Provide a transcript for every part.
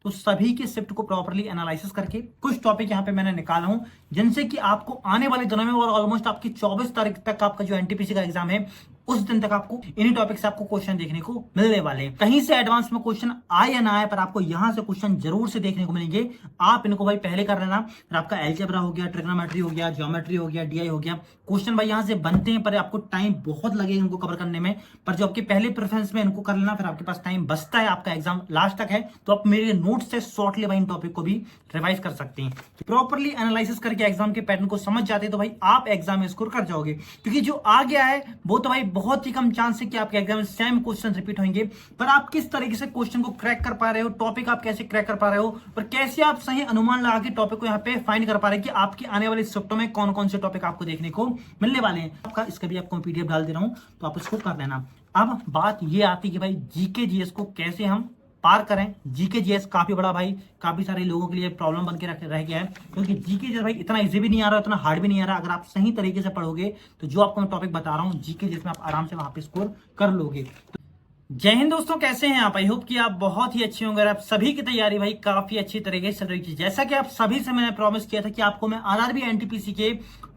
तो सभी के शिफ्ट को प्रॉपर्ली एनालिसिस करके कुछ टॉपिक यहाँ पे मैंने निकाला हूं, जिनसे कि आपको आने वाले दिनों में और ऑलमोस्ट आपकी 24 तारीख तक आपका जो एनटीपीसी का एग्जाम है उस दिन तक आपको इन्हीं टॉपिक से आपको क्वेश्चन देखने को मिलने वाले हैं। कहीं से एडवांस में क्वेश्चन आए या ना आए, पर आपको यहां से क्वेश्चन जरूर से देखने को मिलेंगे। आप इनको भाई पहले कर लेना। फिर आपका एलजेब्रा हो गया, ट्रिग्नोमेट्री हो गया, ज्योमेट्री हो गया, डीआई हो गया, क्वेश्चन भाई यहां से बनते हैं, पर आपको टाइम बहुत लगेगा इनको कवर करने में। पर जो आपके पहले प्रेफरेंस में इनको कर लेना, फिर आपके पास टाइम बचता है, आपका एग्जाम लास्ट तक है, तो आप मेरे नोट से शॉर्टली भाई इन टॉपिक को भी रिवाइज कर सकते हैं। प्रॉपर्ली एनालिसिस करके एग्जाम के पैटर्न को समझ जाते हैं तो भाई आप एग्जाम में स्कोर कर जाओगे। क्योंकि जो आ गया है वो तो भाई बहुत ही कम चांस है कि आपके एग्जाम में सेम क्वेश्चन रिपीट होंगे, पर आप किस तरीके से क्वेश्चन को क्रैक कर पा रहे हो, टॉपिक आप कैसे क्रैक कर पा रहे हो, और कैसे आप सही अनुमान लगा के टॉपिक को यहाँ पे फाइंड कर पा रहे हैं कि आपकी आने वाली शिफ्टों में कौन कौन से टॉपिक आपको देखने को मिलने वाले हैं। आपका इसका भी आपको पीडीएफ डाल दे रहा हूं, तो आप इसको कर लेना। अब बात ये आती है कि भाई जीके जीएस को कैसे हम पार करें। जीके जीएस काफी बड़ा भाई काफी सारे लोगों के लिए प्रॉब्लम बन के रह गया है, क्योंकि जीके जीएस भाई इतना इजी भी नहीं आ रहा, इतना हार्ड भी नहीं आ रहा। अगर आप सही तरीके से पढ़ोगे तो जो आपको मैं टॉपिक बता रहा हूँ जीके जीएस में आप आराम से वहां पे स्कोर कर लोगे। जय हिंद दोस्तों, कैसे हैं आप? आई होप कि आप बहुत ही अच्छे होंगे। आप सभी की तैयारी भाई काफी अच्छी तरीके से चल रही थी। जैसा कि आप सभी से मैंने प्रॉमिस किया था कि आपको मैं आरआरबी एनटीपीसी के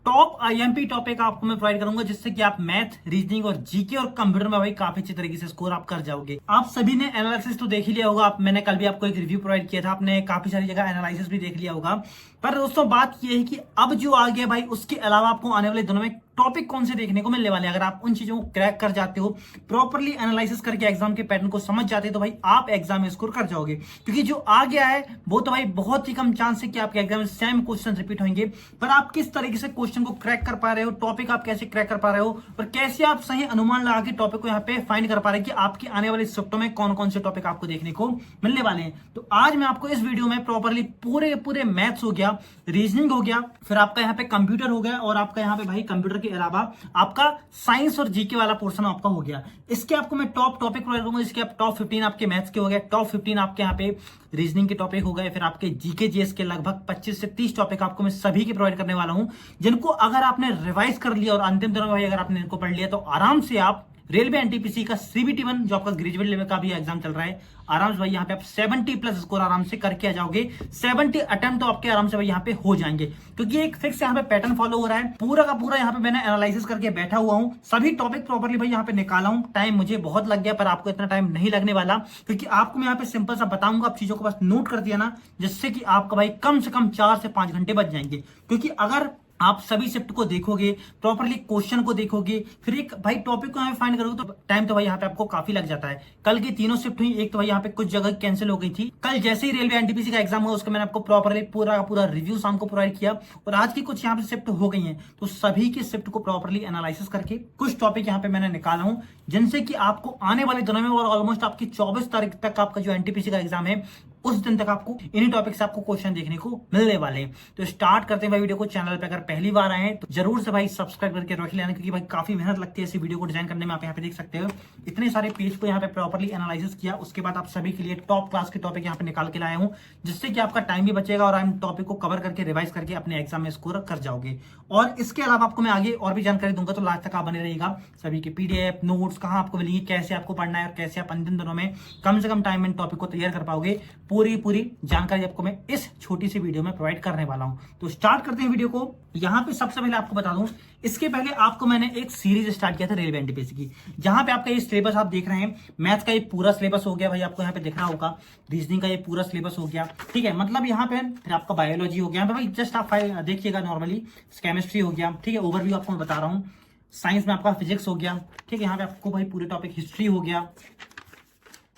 टॉप आईएमपी टॉपिक आपको मैं प्रोवाइड करूंगा, जिससे कि आप मैथ, रीजनिंग और जीके और कंप्यूटर में भाई काफी अच्छी तरीके से स्कोर आप कर जाओगे। आप सभी ने एनालिसिस तो देख ही लिया होगा। मैंने कल भी आपको एक रिव्यू प्रोवाइड किया था, आपने काफी सारी जगह एनालिसिस भी देख लिया होगा। पर दोस्तों बात यह है कि अब जो आ गया भाई उसके अलावा आपको आने वाले दिनों में टॉपिक कौन से देखने को मिलने वाले हैं। अगर आप उन चीजों को क्रैक कर जाते हो, प्रॉपर्ली एनालिसिस करके एग्जाम के पैटर्न को समझ जाते हो, तो भाई आप एग्जाम में स्कोर कर जाओगे। क्योंकि जो आ गया है वो तो भाई बहुत ही कम चांस है कि आपके एग्जाम में सेम क्वेश्चन रिपीट होंगे, पर आप किस तरीके से क्वेश्चन को क्रैक कर पा रहे हो, टॉपिक आप कैसे क्रैक कर पा रहे हो, और कैसे आप सही अनुमान लगा के टॉपिक को यहाँ पे फाइंड कर पा रहे हैं कि आपकी आने वाली शिफ्टों में कौन कौन से टॉपिक आपको देखने को मिलने वाले हैं। तो आज मैं आपको इस वीडियो में प्रॉपर्ली पूरे मैथ्स हो गया, रीजनिंग हो गया, फिर आपका यहाँ पे कंप्यूटर हो गया, और आपका यहाँ पे भाई कंप्यूटर के अलावा आपका साइंस और जीके वाला पोर्शन आपका हो गया। इसके आपको मैं टॉप टॉपिक प्रोवाइड करूंगा। इसके आप टॉप 15 आपके मैथ्स के हो गए, टॉप 15 आपके यहाँ पे रीजनिंग के टॉपिक हो गए, फिर आपके जीके जीएस के लगभग 25 से 30 टॉपिक आपको मैं सभी के प्रोवाइड करने वाला हूं, जिनको अगर आपने रिवाइज कर लिया और अंतिम दिनों में भाई अगर आपने इनको पढ़ लिया तो आराम से आप रेलवे एनटीपीसी का CBT1 जो आपका ग्रेजुएट लेवल का भी एग्जाम चल रहा है, आराम से भाई यहाँ पे आप 70 प्लस स्कोर आराम से करके आ जाओगे। 70 अटेम्प्ट तो आपके आराम से भाई यहाँ पे हो जाएंगे, क्योंकि एक फिक्स यहाँ पे पैटर्न फॉलो हो रहा है। पूरा का पूरा यहाँ पे मैंने एनालिसिस करके बैठा हुआ हूँ, सभी टॉपिक प्रॉपर्ली भाई यहाँ पे निकाला हूँ। टाइम मुझे बहुत लग गया, पर आपको इतना टाइम नहीं लगने वाला, क्योंकि आपको मैं यहाँ पे सिंपल सा बताऊंगा, आप चीजों को बस नोट कर दिया ना, जिससे कि आपका भाई कम से कम 4 से 5 घंटे बच जाएंगे। क्योंकि अगर आप सभी शिफ्ट को देखोगे, प्रॉपर्ली क्वेश्चन को देखोगे, फिर एक भाई टॉपिक को यहाँ फाइंड करोगे, तो टाइम तो भाई यहाँ पे आपको काफी लग जाता है। कल की तीनों शिफ्ट हुई, एक तो भाई यहाँ पे कुछ जगह कैंसिल हो गई थी। कल जैसे ही रेलवे एनटीपीसी का एग्जाम हुआ उसका मैंने आपको प्रॉपर्ली पूरा रिव्यू शाम को प्रोवाइड किया, और आज की कुछ यहाँ पे शिफ्ट हो गई है, तो सभी की शिफ्ट को प्रॉपर्ली एनालिसिस करके कुछ टॉपिक यहाँ पे मैंने निकाला हूं, जिनसे कि आपको आने वाले दिनों में और ऑलमोस्ट आपकी 24 तारीख तक आपका जो एनटीपीसी का एग्जाम है उस दिन तक आपको इन्हीं टॉपिक से आपको क्वेश्चन देखने को मिलने वाले हैं। तो स्टार्ट करते हैं भाई वीडियो को। चैनल पे अगर पहली बार आए हैं तो जरूर से भाई सब्सक्राइब करके रख लेना, क्योंकि भाई काफी मेहनत लगती है ऐसी वीडियो को डिजाइन करने में। आप यहाँ पे देख सकते हो इतने सारे पेज को यहाँ पे प्रॉपर्ली एनालिसिस किया, उसके बाद आप सभी के लिए टॉप क्लास के टॉपिक यहाँ पे निकाल के लाया हूँ, जिससे कि आपका टाइम भी बचेगा और आप टॉपिक को कवर करके रिवाइज करके अपने एग्जाम में स्कोर कर जाओगे। और इसके अलावा आपको मैं आगे और भी जानकारी दूंगा, तो लास्ट तक आप बने रहिएगा। सभी के पीडीएफ नोट्स कहाँ आपको मिलेंगे, कैसे आपको पढ़ना है, और कैसे आप अंतिम दिनों में कम से कम टाइम में टॉपिक को तैयार कर पाओगे, पूरी जानकारी आपको मैं इस छोटी सी वीडियो में प्रोवाइड करने वाला हूं। तो स्टार्ट करते हैं वीडियो को। यहां पे सबसे पहले आपको बता दूं, इसके पहले आपको मैंने एक सीरीज स्टार्ट किया था रेलवे एनटीपीसी की, जहां पे आपका ये सिलेबस आप देख रहे हैं। मैथ्स का ये पूरा सिलेबस हो गया भाई, आपको यहाँ पे दिख रहा होगा। रीजनिंग का ये पूरा सिलेबस हो गया, ठीक है। मतलब यहाँ पे फिर आपका बायोलॉजी हो गया भाई, जस्ट आप देखिएगा नॉर्मली। केमिस्ट्री हो गया, ठीक है, ओवरव्यू आपको मैं बता रहा हूँ। साइंस में आपका फिजिक्स हो गया, ठीक है। यहाँ पे आपको भाई पूरे टॉपिक हिस्ट्री हो गया।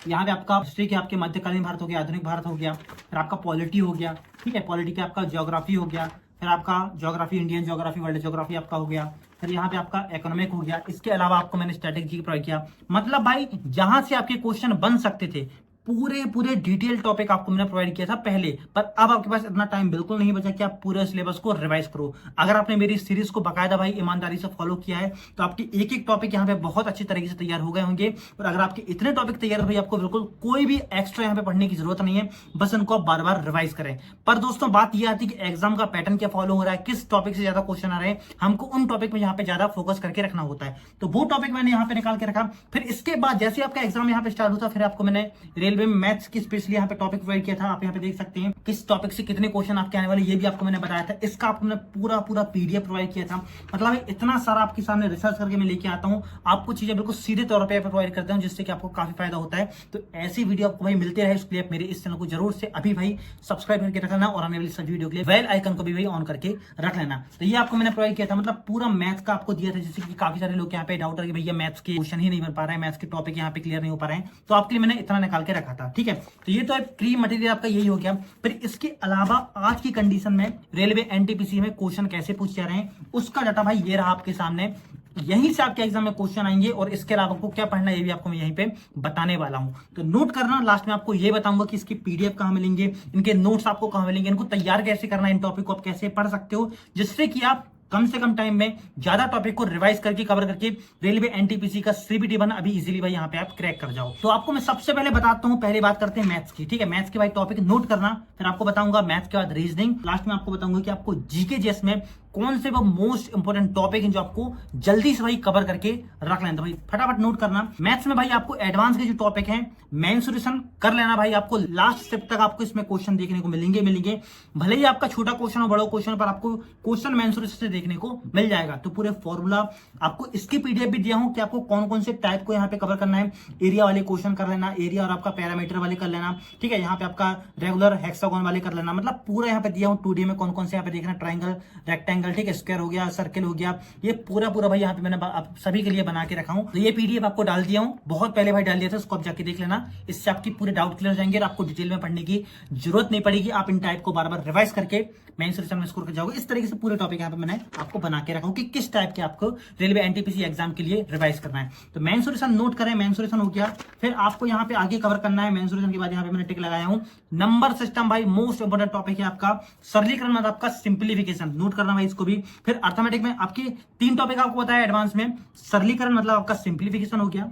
यहाँ पे आपका हिस्ट्री के आपके मध्यकालीन भारत हो गया, आधुनिक भारत हो गया। फिर आपका पॉलिटी हो गया, ठीक है। पॉलिटी के आपका ज्योग्राफी हो गया। फिर आपका geography, Indian geography, world geography आपका हो गया। फिर यहाँ पे आपका इकोनॉमिक हो गया। इसके अलावा आपको मैंने स्ट्रेटेजी प्रोवाइड किया। मतलब भाई जहां से आपके क्वेश्चन बन सकते थे, पूरे डिटेल टॉपिक आपको मैंने प्रोवाइड किया था पहले, पर अब आपके पास इतना टाइम बिल्कुल नहीं बचा कि आप पूरे सिलेबस को रिवाइज करो। अगर आपने मेरी सीरीज को बाकायदा भाई ईमानदारी से फॉलो किया है, तो आपके एक एक टॉपिक यहाँ पे बहुत अच्छी तरीके से तैयार हो गए होंगे। और अगर आपके इतने टॉपिक तैयार हो भाई, आपको बिल्कुल कोई भी एक्स्ट्रा यहाँ पे पढ़ने की जरूरत नहीं है, बस इनको आप बार बार रिवाइज करें। पर दोस्तों बात यह आती है कि एग्जाम का पैटर्न क्या फॉलो हो रहा है, किस टॉपिक से ज्यादा क्वेश्चन आ रहे हैं, हमको उन टॉपिक में यहाँ पे ज्यादा फोकस करके रखना होता है। तो वो टॉपिक मैंने यहाँ पे निकाल के रखा। फिर इसके बाद जैसे आपका एग्जाम यहाँ पे स्टार्ट होता, फिर आपको मैंने रेलवे रेलवे में मैथ्स की स्पेशली यहाँ पे टॉपिक प्रोवाइड किया था। आप यहाँ पे देख सकते हैं किस टॉपिक से कितने क्वेश्चन आपके आने वाले, ये भी आपको मैंने बताया था। इसका आपको मैंने पूरा पीडीएफ प्रोवाइड किया था। मतलब इतना सारा आपके सामने रिसर्च करके मैं लेके आता हूँ, आपको चीजें बिल्कुल सीधे तौर पर प्रोवाइड करता हूँ, जिससे कि आपको काफी फायदा होता है। तो ऐसी वीडियो आपको भाई मिलते रहे, इसके लिए मेरे इस चैनल को जरूर से अभी भाई सब्सक्राइब करके रख लेना और आने वाली सभी वीडियो के लिए बेल आइकन को भी भाई ऑन करके रख लेना। तो ये आपको मैंने प्रोवाइड किया था, मतलब पूरा मैथ्स का आपको दिया था, जैसे कि काफी सारे लोग यहाँ पे डाउट है कि भैया मैथ्स के क्वेश्चन ही नहीं बन पा रहे हैं, मैथ्स के टॉपिक यहाँ पे क्लियर नहीं हो पा रहे हैं, तो आपके लिए मैंने इतना निकाल के रखा था। ठीक है, तो ये तो प्री मटेरियल आपका यही हो गया। फिर इसके अलावा आज की कंडीशन में रेलवे एनटीपीसी में क्वेश्चन कैसे पूछे जा रहे हैं उसका डाटा भाई ये रहा आपके सामने। यहीं से आपके एग्जाम में क्वेश्चन आएंगे और इसके अलावा आपको क्या पढ़ना है ये भी आपको मैं यहीं पे बताने वाला हूं। तो नोट करना, लास्ट में आपको ये बताऊंगा कि इसकी पीडीएफ कहां मिलेंगे, इनके नोट्स आपको कहां मिलेंगे, इनको तैयार कैसे करना है, इन टॉपिक को आप कैसे पढ़ सकते हो, जिससे कि आप कम से कम टाइम में ज्यादा टॉपिक को रिवाइज करके कवर करके रेलवे एनटीपीसी का सीबीटी बना अभी इजीली भाई यहाँ पे आप क्रैक कर जाओ। तो आपको मैं सबसे पहले बताता हूँ, पहले बात करते हैं मैथ्स की। ठीक है, मैथ्स के भाई टॉपिक नोट करना, फिर आपको बताऊंगा मैथ्स के बाद रीजनिंग, लास्ट में आपको बताऊंगा कि आपको जीके जेएस में कौन से वो मोस्ट इंपोर्टेंट टॉपिक हैं जो आपको जल्दी से भाई कवर करके रख लेना। तो भाई फटाफट नोट करना। मैथ्स में भाई आपको एडवांस के जो टॉपिक हैं मेंसुरेशन कर लेना भाई, आपको लास्ट स्टेप तक आपको इसमें क्वेश्चन देखने को मिलेंगे। भले ही आपका छोटा क्वेश्चन हो बड़ा क्वेश्चन, पर आपको क्वेश्चन मेंसुरेशन से देखने को मिल जाएगा। तो पूरे फॉर्मूला आपको इसकी पीडीएफ भी दिया हूं कि आपको कौन कौन से टाइप को यहाँ पे कवर करना है। एरिया वाले क्वेश्चन कर लेना, एरिया और आपका पैरामीटर वाले कर लेना। ठीक है, यहाँ पे आपका रेगुलर हेक्सागोन वाले कर लेना, मतलब पूरा यहाँ पे दिया हूँ 2D में कौन कौन से यहाँ पे देखना, ट्राइंगल, रेक्टेंगल, ठीक है, स्क्वायर हो गया, सर्कल हो गया, ये पूरा भाई यहाँ पे मैंने आप सभी के लिए बना के रखा हूँ। तो ये पीडीएफ आपको डाल दिया हूँ, बहुत पहले भाई डाल दिया था, उसको आप जाके देख लेना। इससे आपकी पूरे डाउट क्लियर हो जाएंगे और आपको डिटेल में पढ़ने की जरूरत नहीं पड़ेगी। आप इन टाइप को बार बार रिवाइज करके मेंसुरेशन में स्कोर कर जाओगे। इस तरीके से पूरे टॉपिक यहाँ पे मैंने आपको बना के रखा हूँ कि किस टाइप के आपको रेलवे एनटीपीसी एग्जाम के लिए रिवाइज करना है। तो मेंसुरेशन नोट करें, मेंसुरेशन हो गया। फिर आपको यहाँ पे आगे कवर करना है मेंसुरेशन के बाद, यहाँ पे मैंने टिक लगाया हूँ नंबर सिस्टम। भाई मोस्ट इंपोर्टेंट टॉपिक है आपका सरलीकरण, मतलब आपका सिंप्लीफिकेशन, नोट करना भाई इसको भी। फिर अर्थमेटिक में आपके 3 टॉपिक आपको बताया एडवांस में, सरलीकरण मतलब आपका सिंप्लीफिकेशन हो गया,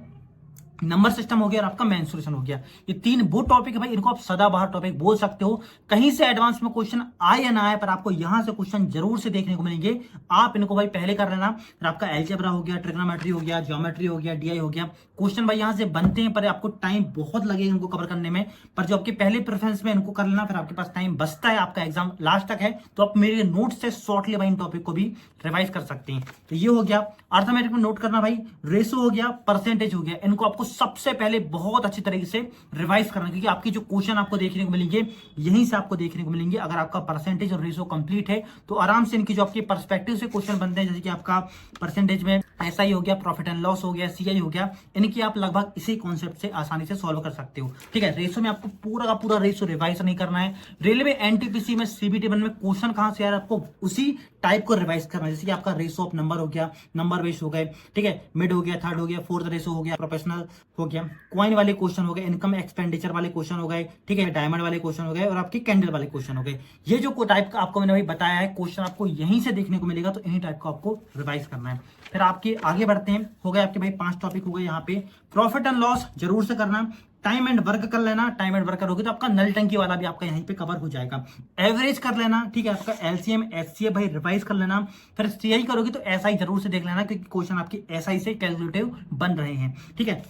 नंबर सिस्टम हो गया और आपका मेंसुरेशन हो गया। ये 3 वो टॉपिक है भाई, इनको आप सदाबहार टॉपिक बोल सकते हो। कहीं से एडवांस में क्वेश्चन आए या ना आए, पर आपको यहां से क्वेश्चन जरूर से देखने को मिलेंगे। आप इनको भाई पहले कर लेना। फिर आपका एलजेब्रा हो गया, ट्रिग्नोमेट्री हो गया, ज्योमेट्री हो गया, डीआई हो गया। क्वेश्चन भाई यहां से बनते हैं, पर आपको टाइम बहुत लगेगा इनको कवर करने में, पर जो आपके पहले प्रेफरेंस में इनको कर लेना, फिर आपके पास टाइम बचता है, आपका एग्जाम लास्ट तक है, तो आप मेरे नोट से शॉर्टली भाई इन टॉपिक को भी रिवाइज कर सकते हैं। तो ये हो गया। अर्थमेटिक में नोट करना भाई, रेशो हो गया, परसेंटेज हो गया, इनको आपको सबसे पहले बहुत अच्छी तरीके से रिवाइज करना, क्योंकि आपकी जो क्वेश्चन आपको देखने को मिलेंगे यहीं से आपको देखने को मिलेंगे। अगर आपका परसेंटेज और रेशो कंप्लीट है तो आराम से इनकी जो आपके पर्सपेक्टिव से क्वेश्चन बनते हैं, जैसे कि आपका परसेंटेज में एसआई हो गया, प्रॉफिट एंड लॉस हो गया, सीआई हो गया, इनकी आप लगभग इसी कॉन्सेप्ट से आसानी से सॉल्व कर सकते हो। ठीक है, रेशो में आपको पूरा का पूरा रेशो रिवाइज नहीं करना है। रेलवे एनटीपीसी में सीबीटी वन में क्वेश्चन कहां से आ रहा है, आपको उसी टाइप को रिवाइज करना है। जैसे कि आपका रेशो ऑफ नंबर हो गया, नंबर बेस हो गए, ठीक है, मिड हो गया, थर्ड हो गया, फोर्थ रेशो हो गया, प्रोफेशनल हो गया, क्वाइन वाले क्वेश्चन हो गए, इनकम एक्सपेंडिचर वाले क्वेश्चन हो गए, ठीक है, डायमंड वाले क्वेश्चन हो गए और आपके कैंडल वाले क्वेश्चन हो गए। ये जो टाइप का आपको मैंने भाई बताया है क्वेश्चन आपको यहीं से देखने को मिलेगा, तो इन्हीं टाइप को आपको रिवाइज करना है। फिर आपके आगे बढ़ते हैं, हो गए आपके भाई 5 टॉपिक हो गए यहाँ पे। प्रॉफिट एंड लॉस जरूर से करना, टाइम एंड वर्क कर लेना, टाइम एंड वर्क करोगे तो आपका नल टंकी वाला भी आपका यहीं पे कवर हो जाएगा। एवरेज कर लेना, ठीक है, आपका एलसीएम एचसीएफ भाई रिवाइज कर लेना। फिर सीआई करोगे तो एसआई जरूर से देख लेना, क्योंकि क्वेश्चन आपकी एसआई से कैलकुलेटिव बन रहे हैं। ठीक है,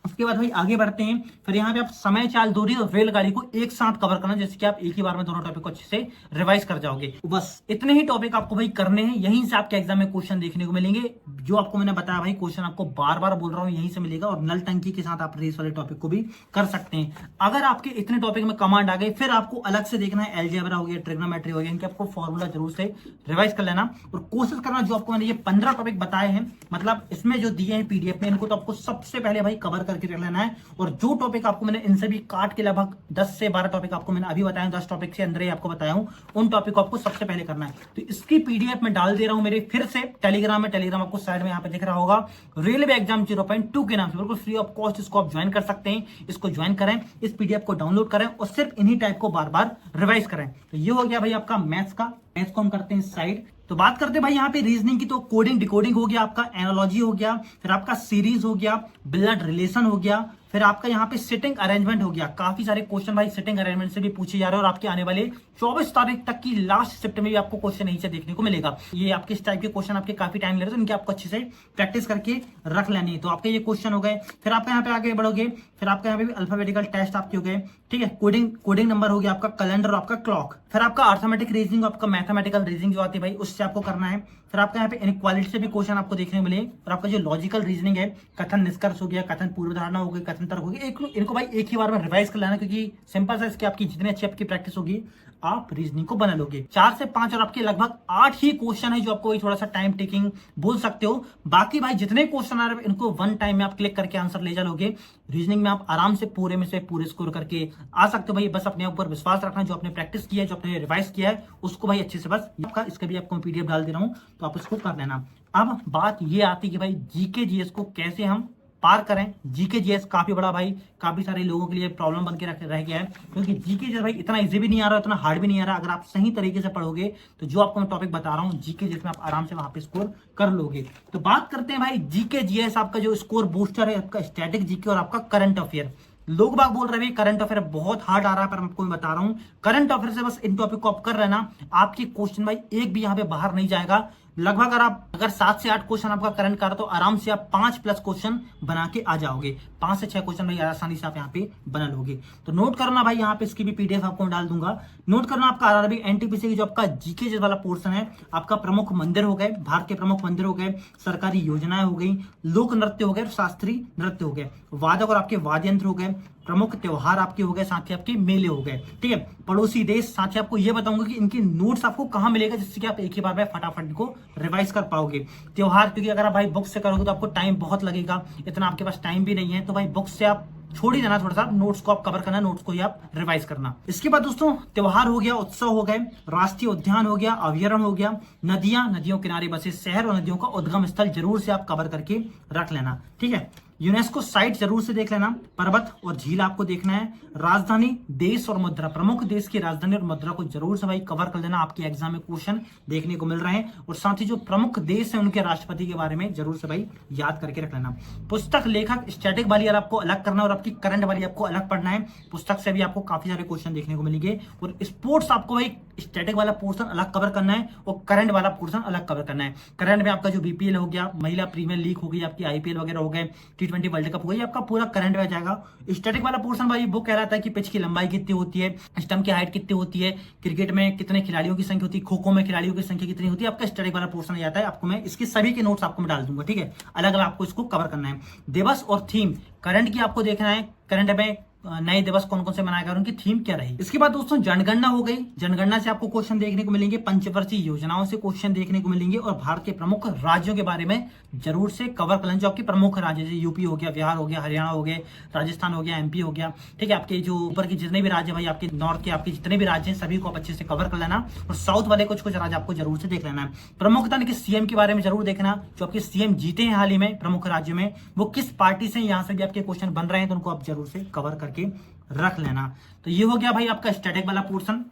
उसके बाद भाई आगे बढ़ते हैं। फिर यहाँ पे आप समय, चाल, दूरी और रेलगाड़ी को एक साथ कवर करना, जैसे कि आप एक ही बार में दोनों टॉपिक को अच्छे से रिवाइज कर जाओगे। बस इतने ही टॉपिक आपको भाई करने हैं, यहीं से आपके एग्जाम में क्वेश्चन देखने को मिलेंगे। जो आपको मैंने बताया भाई, क्वेश्चन आपको बार बार बोल रहा हूँ यहीं से मिलेगा, और नल टंकी के साथ आप रेस वाले टॉपिक को भी कर सकते हैं। अगर आपके इतने टॉपिक में कमांड आ गए, फिर आपको अलग से देखना है एलजेब्रा हो गया, ट्रिग्नोमेट्री हो गया, इनके आपको फॉर्मूला जरूर से रिवाइज कर लेना और कोशिश करना जो आपको मैंने ये 15 टॉपिक बताए हैं, मतलब इसमें जो दिए हैं पीडीएफ में, इनको तो आपको सबसे पहले भाई कवर करके रख लेना है। और जो टॉपिक आपको मैंने इनसे भी काट के लगभग 10 से 12 टॉपिक आपको मैंने अभी बताया, 10 टॉपिक से अंदर ही आपको बताया हूं, उन टॉपिक को आपको सबसे पहले करना है। तो इसकी पीडीएफ में डाल दे रहा हूं मेरे फिर से टेलीग्राम में, टेलीग्राम आपको साइड में यहाँ पे दिख रहा होगा, रेलवे एग्जाम 0.2 के नाम से, बिल्कुल फ्री ऑफ कॉस्ट इसको आप ज्वाइन कर सकते हैं। इसको ज्वाइन करें, इस पीडीएफ को डाउनलोड करें और सिर्फ इन्हीं टाइप को बार बार रिवाइज करें। तो ये हो गया भाई आपका मैथ्स का। मैथ्स को हम करते हैं साइड। तो बात करते हैं भाई यहाँ पे रीजनिंग की, तो कोडिंग डिकोडिंग हो गया, आपका एनालॉजी हो गया, फिर आपका सीरीज हो गया, ब्लड रिलेशन हो गया, फिर आपका यहाँ पे सिटिंग अरेंजमेंट हो गया, काफी सारे क्वेश्चन भाई सिटिंग अरेंजमेंट से भी पूछे जा रहे हैं और आपके आने वाले 24 तारीख तक की लास्ट शिफ्ट में भी आपको क्वेश्चन यहीं से देखने को मिलेगा। ये आपके इस टाइप के क्वेश्चन आपके काफी टाइम ले रहे हैं, तो इनके आपको अच्छे से प्रैक्टिस करके रख लेनी है। तो आपके ये क्वेश्चन हो गए। फिर आपका यहाँ पे आगे बढ़ोगे, फिर आपका यहाँ पे भी अल्फाबेटिकल टेस्ट आपके हो गए, ठीक है। कोडिंग नंबर हो गया आपका, कैलेंडर और आपका क्लॉक। फिर आपका अर्थमेटिक रीजनिंग, आपका मैथमेटिकल रीजनिंग जो आती है भाई उससे आपको करना है। फिर आपका यहाँ पे इनक्वालिटी से भी क्वेश्चन आपको देखने को मिले, और आपका जो लॉजिकल रीजनिंग है, कथन निष्कर्ष हो गया, कथन पूर्व धारणा हो गई, कथन तर्क हो गया, इनको भाई एक ही बार में रिवाइज कर लेना, क्योंकि सिंपल सा इसकी आपकी जितनी अच्छी आपकी प्रैक्टिस होगी आप रीजनिंग को बना लोगे। 4 से 5 और आपके लगभग 8 ही क्वेश्चन है जो आपको थोड़ा सा टाइम टेकिंग बोल सकते हो। बाकी भाई जितने क्वेश्चन आ रहे हैं इनको वन टाइम में आप क्लिक करके आंसर ले जाओगे। रीजनिंग में आप आराम से पूरे में से पूरे स्कोर करके आ सकते हो भाई। बस अपने ऊपर विश्वास रखना, जो आपने प्रैक्टिस किया है, जो आपने रिवाइज किया है उसको भाई अच्छे से, बस आपका इसका भी आपको पीडीएफ डाल दे रहा हूं तो आप इसको कर लेना। अब बात ये आती है कि भाई जीके जीएस को कैसे हम पार करें। जीके जीएस काफी बड़ा भाई, काफी सारे लोगों के लिए प्रॉब्लम बन के रह गया है, क्योंकि जीके जीएस भाई इतना इजी भी नहीं आ रहा, इतना हार्ड भी नहीं आ रहा। अगर आप सही तरीके से पढ़ोगे तो जो आपको मैं टॉपिक बता रहा हूँ जीके जीएस में आप आराम से वहां पे स्कोर कर लोगे। तो बात करते हैं भाई जीके जीएस, आपका जो स्कोर बूस्टर है, आपका स्टैटिक जीके और आपका करंट अफेयर। लोग बाग बोल रहे हैं करंट अफेयर बहुत हार्ड आ रहा है, पर आपको मैं बता रहा हूं करंट अफेयर से बस इन टॉपिक को आप कर लेना, आपके क्वेश्चन भाई एक भी यहाँ पे बाहर नहीं जाएगा। लगभग अगर 7 से 8 क्वेश्चन आपका करंट का रहा तो आराम से आप 5+ क्वेश्चन बना के आ जाओगे। 5 से 6 क्वेश्चन भाई आसानी से आप यहाँ पे बना लोगे। तो नोट करना भाई, यहाँ पे इसकी भी पीडीएफ आपको डाल दूंगा। नोट करना आपका आरआरबी एनटीपीसी की जो आपका जीके वाला पोर्शन है, आपका प्रमुख मंदिर हो गए, भारत के प्रमुख मंदिर हो गए, सरकारी योजनाएं हो गई, लोक नृत्य हो गए, शास्त्रीय नृत्य हो गए, वादक और आपके वाद्य यंत्र हो गए, प्रमुख त्योहार आपके हो गए, साथ ही आपके मेले हो गए, ठीक है। पड़ोसी देश, साथ ही आपको ये बताऊंगा कि इनके नोट्स आपको कहां मिलेगा, जिससे कि आप एक ही बार में फटाफट को रिवाइज कर पाओगे। त्योहार, क्योंकि अगर आप भाई बुक से करोगे तो आपको टाइम बहुत लगेगा, इतना आपके पास टाइम भी नहीं है, तो भाई बुक से आप छोड़ ही देना, थोड़ा सा नोट्स को आप कवर करना, नोट्स को ही आप रिवाइज करना। इसके बाद दोस्तों त्योहार हो गया, उत्सव हो गए, राष्ट्रीय उद्यान हो गया, अभ्यारण्य हो गया, नदियों किनारे बसे शहर और नदियों का उद्गम स्थल जरूर से आप कवर करके रख लेना, ठीक है। यूनेस्को साइट जरूर से देख लेना, पर्वत और झील आपको देखना है, राजधानी, देश और मुद्रा, प्रमुख देश की राजधानी और मुद्रा को जरूर से भाई कवर कर लेना, आपके एग्जाम में क्वेश्चन देखने को मिल रहे हैं। और साथ ही जो प्रमुख देश है उनके राष्ट्रपति के बारे में जरूर से भाई याद करके रख लेना। पुस्तक, लेखक, स्टैटिक वाली आपको अलग करना और आपकी करंट वाली आपको अलग पढ़ना है। पुस्तक से भी आपको काफी सारे क्वेश्चन देखने को मिलेंगे। और स्पोर्ट्स आपको भाई स्टैटिक वाला पोर्शन अलग कवर करना है और करंट वाला पोर्शन अलग कवर करना है। करंट में आपका जो बीपीएल हो गया, महिला प्रीमियर लीग हो गई, आपकी आईपीएल वगैरह हो गए, T20 वर्ल्ड कप हो गई, आपका पूरा करंट में जाएगा। स्टैटिक वाला पोर्शन भाई वो कह रहा था कि पिच की लंबाई कितनी होती है, स्टंप की हाइट कितनी होती है, क्रिकेट में कितने खिलाड़ियों की संख्या होती है, खो खो में खिलाड़ियों की संख्या कितनी होती है, आपका स्टैटिक वाला पोर्शन आ जाता है। आपको मैं इसके सभी के नोट्स आपको मैं डाल दूंगा, ठीक है। अलग अलग आपको इसको कवर करना है। दिवस और थीम, करंट की आपको देखना है, करंट में नए दिवस कौन कौन से मनाए गए, उनकी थीम क्या रही। इसके बाद दोस्तों जनगणना हो गई, जनगणना से आपको क्वेश्चन देखने को मिलेंगे, पंचवर्षीय योजनाओं से क्वेश्चन देखने को मिलेंगे, और भारत के प्रमुख राज्यों के बारे में जरूर से कवर कर लें। जो आपके प्रमुख राज्य जैसे यूपी हो गया, बिहार हो गया, हरियाणा हो गया, राजस्थान हो गया, एमपी हो गया, ठीक है। आपके जो ऊपर के जितने भी राज्य भाई, आपके नॉर्थ के आपके जितने भी राज्य हैं सभी को आप अच्छे से कवर कर लेना। और साउथ वाले कुछ राज्य आपको जरूर से देख लेना है। प्रमुखता के सीएम के बारे में जरूर देखना, जो आपके सीएम जीते हैं हाल ही में प्रमुख राज्य में, वो किस पार्टी से, यहाँ से भी आपके क्वेश्चन बन रहे हैं तो उनको आप जरूर से कवर करके रख लेना। तो ये हो गया भाई आपका स्टैटिक वाला पोर्शन।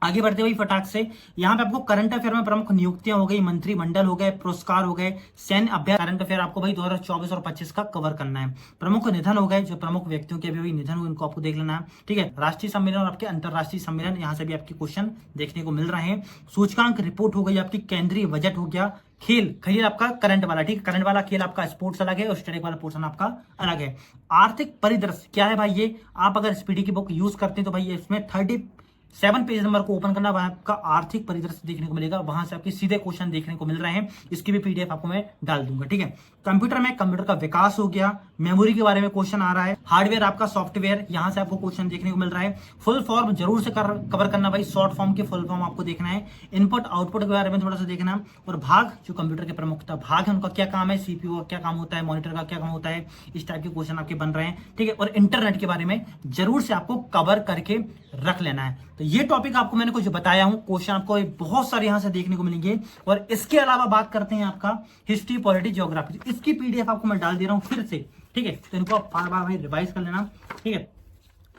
आगे बढ़ते हुए फटाक से यहाँ पे आपको करंट अफेयर में प्रमुख नियुक्तियां हो गई, मंत्रिमंडल हो गए, पुरस्कार हो गए, सैन्य अभ्यास, करंट अफेयर आपको भाई 2024 और 25 का कवर करना है। प्रमुख निधन हो गए, जो प्रमुख व्यक्तियों के अभी निधन हुए उनको आपको देख लेना है, ठीक है। राष्ट्रीय सम्मेलन और आपके अंतरराष्ट्रीय सम्मेलन, यहाँ से भी आपके क्वेश्चन देखने को मिल रहे हैं। सूचकांक रिपोर्ट हो गई आपकी, केंद्रीय बजट हो गया, खेल आपका करंट वाला, ठीक है। करंट वाला खेल आपका स्पोर्ट्स अलग है और स्टैटिक वाला पोर्शन आपका अलग है। आर्थिक परिदृश्य क्या है भाई, ये आप अगर स्पीडी की बुक यूज करते हैं तो भाई इसमें 37 पेज नंबर को ओपन करना, वहां आपका आर्थिक परिदृश्य देखने को मिलेगा, वहां से आपके सीधे क्वेश्चन देखने को मिल रहे हैं। इसकी भी पीडीएफ आपको मैं डाल दूंगा, ठीक है। कंप्यूटर में कंप्यूटर का विकास हो गया, मेमोरी के बारे में क्वेश्चन आ रहा है, हार्डवेयर आपका सॉफ्टवेयर, यहां से आपको क्वेश्चन देखने को मिल रहा है। फुल फॉर्म जरूर से कवर करना भाई, शॉर्ट फॉर्म के फुल फॉर्म आपको देखना है। इनपुट आउटपुट के बारे में थोड़ा सा देखना। और भाग, जो कंप्यूटर के प्रमुखता भाग है उनका क्या काम है, सीपीयू का क्या काम होता है, मॉनिटर का क्या काम होता है, इस टाइप के क्वेश्चन आपके बन रहे हैं, ठीक है। और इंटरनेट के बारे में जरूर से आपको कवर करके रख लेना है। तो ये टॉपिक आपको मैंने कुछ बताया हूं, क्वेश्चन आपको बहुत सारे यहां से देखने को मिलेंगे। और इसके अलावा बात करते हैं आपका हिस्ट्री, पॉलिटी, ज्योग्राफी, इसकी पीडीएफ आपको मैं डाल दे रहा हूं फिर से, ठीक है। तो इनको आप बार बार भाई रिवाइज कर लेना, ठीक है।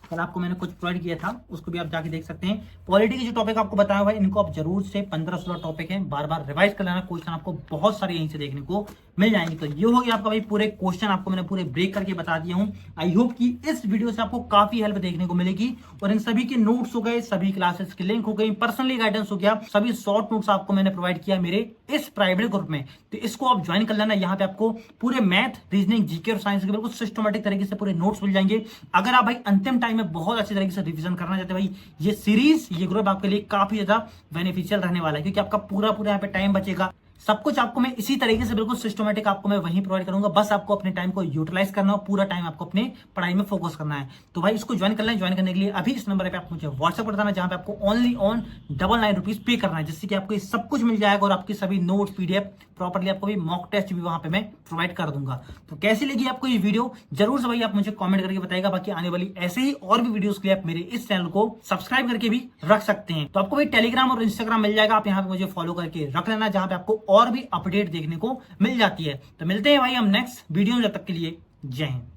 कल आपको मैंने कुछ प्रोवाइड किया था, उसको भी आप जाके देख सकते हैं। पॉलिटी के जो टॉपिक आपको बताया भाई, इनको आप जरूर से 15-16 टॉपिक है, बार बार रिवाइज कर लेना। क्वेश्चन आपको बहुत सारे यहीं से देखने को मिल जाएंगे। तो ये हो गया आपका भाई पूरे क्वेश्चन, आपको मैंने पूरे ब्रेक करके बता दिया हूं। आई होप कि इस वीडियो से आपको काफी हेल्प देखने को मिलेगी, और इन सभी के नोट्स हो गए, सभी क्लासेस की लिंक हो गई, पर्सनली गाइडेंस हो गया, सभी शॉर्ट नोट्स आपको मैंने प्रोवाइड किया मेरे इस प्राइवेट ग्रुप में। तो इसको आप ज्वाइन कर लेना। यहाँ पे आपको पूरे मैथ, रीजनिंग, जीके और साइंस के बिल्कुल सिस्टमेटिक तरीके से पूरे नोट्स मिल जाएंगे। अगर आप भाई अंतिम टाइम में बहुत अच्छी तरीके से रिवीजन करना चाहते हैं भाई, ये सीरीज, ये ग्रुप आपके लिए काफी ज्यादा बेनिफिशियल रहने वाला है, क्योंकि आपका पूरा यहाँ पे टाइम बचेगा। सब कुछ आपको मैं इसी तरीके से बिल्कुल सिस्टमेटिक आपको मैं वहीं प्रोवाइड करूंगा। बस आपको अपने टाइम को यूटिलाइज करना और पूरा टाइम आपको अपने पढ़ाई में फोकस करना है। तो भाई इसको ज्वाइन करना है। ज्वाइन करने के लिए अभी इस नंबर पे आप मुझे व्हाट्सएप कर देना, जहां पे आपको ओनली ऑन 99 रुपीज पे करना है, जिससे कि आपको सब कुछ मिल जाएगा, और आपकी सभी नोट्स, पीडीएफ प्रॉपर्ली आपको भी मॉक टेस्ट भी वहां पे मैं प्रोवाइड कर दूंगा। तो कैसी लगी आपको ये वीडियो, जरूर से भाई आप मुझे कमेंट करके बताइएगा। बाकी आने वाली ऐसे ही और भी वीडियोस के लिए आप मेरे इस चैनल को सब्सक्राइब करके भी रख सकते हैं। तो आपको भाई टेलीग्राम और इंस्टाग्राम मिल जाएगा, आप यहाँ पे मुझे फॉलो करके रख लेना, जहां पे आपको और भी अपडेट देखने को मिल जाती है। तो मिलते हैं भाई हम नेक्स्ट वीडियो में, जब तक के लिए जय हिंद।